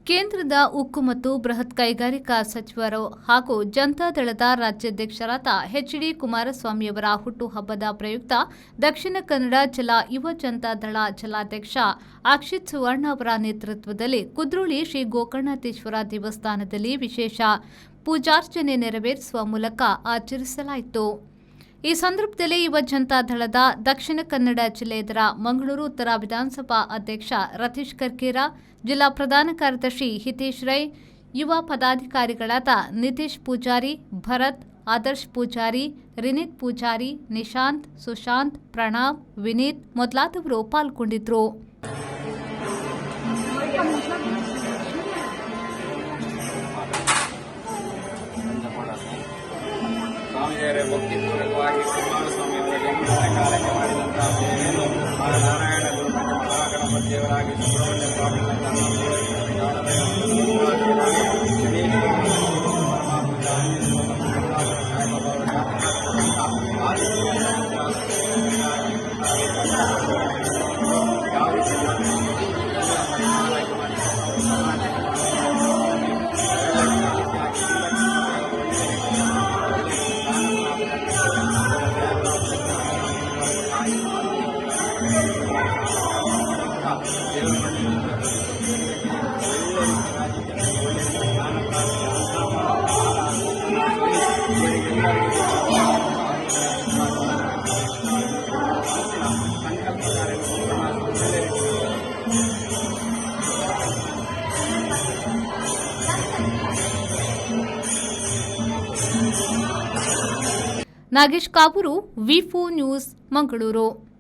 ಕೇಂದ್ರದ ಉಕ್ಕು ಮತ್ತು ಬೃಹತ್ ಕೈಗಾರಿಕಾ ಸಚಿವರು ಹಾಗೂ ಜನತಾದಳದ ರಾಜ್ಯಾಧ್ಯಕ್ಷರಾದ ಎಚ್.ಡಿ. ಕುಮಾರಸ್ವಾಮಿಯವರ ಹುಟ್ಟುಹಬ್ಬದ ಪ್ರಯುಕ್ತ ದಕ್ಷಿಣ ಕನ್ನಡ ಜಿಲ್ಲಾ ಯುವ ಜನತಾದಳ ಜಿಲ್ಲಾಧ್ಯಕ್ಷ ಅಕ್ಷಿತ್ ಸುವರ್ಣ ಅವರ ನೇತೃತ್ವದಲ್ಲಿ ಕುದ್ರೋಳಿ ಶ್ರೀ ಗೋಕರ್ಣನಾಥೇಶ್ವರ ದೇವಸ್ಥಾನದಲ್ಲಿ ವಿಶೇಷ ಪೂಜಾರ್ಚನೆ ನೆರವೇರಿಸುವ ಮೂಲಕ ಆಚರಿಸಲಾಯಿತು. ಈ ಸಂದರ್ಭದಲ್ಲಿ ಯುವ ಜನತಾದಳದ ದಕ್ಷಿಣ ಕನ್ನಡ ಜಿಲ್ಲೆಯದರ ಮಂಗಳೂರು ಉತ್ತರ ವಿಧಾನಸಭಾ ಅಧ್ಯಕ್ಷ ರತೀಶ್ ಕರ್ಕೇರ, ಜಿಲ್ಲಾ ಪ್ರಧಾನ ಕಾರ್ಯದರ್ಶಿ ಹಿತೇಶ್ ರೈ, ಯುವ ಪದಾಧಿಕಾರಿಗಳಾದ ನಿತೇಶ್ ಪೂಜಾರಿ, ಭರತ್, ಆದರ್ಶ್ ಪೂಜಾರಿ, ರಿನಿತ್ ಪೂಜಾರಿ, ನಿಶಾಂತ್, ಸುಶಾಂತ್, ಪ್ರಣವ್, ವಿನೀತ್ ಮೊದಲಾದವರು ಪಾಲ್ಗೊಂಡಿದ್ದರು. ಸ್ವಾಮಿಯವರೇ ಭಕ್ತಿಪೂರ್ವಕವಾಗಿ ಕುಮಾರಸ್ವಾಮಿಯವರ ಜನ್ಮದಿನ ಕಾಲಕ್ಕೆ ಮಾಡಿದಂತಹ ಸೇವೆಯನ್ನು ನಾರಾಯಣ ಗುರುಮಠ ಮಹಾಗಣಪತಿಯವರಾಗಿ ಸುಬ್ರಹ್ಮಣ್ಯ ನಾಗೇಶ್ ಕಾಬೂರು, ವಿ4 ನ್ಯೂಸ್, ಮಂಗಳೂರು.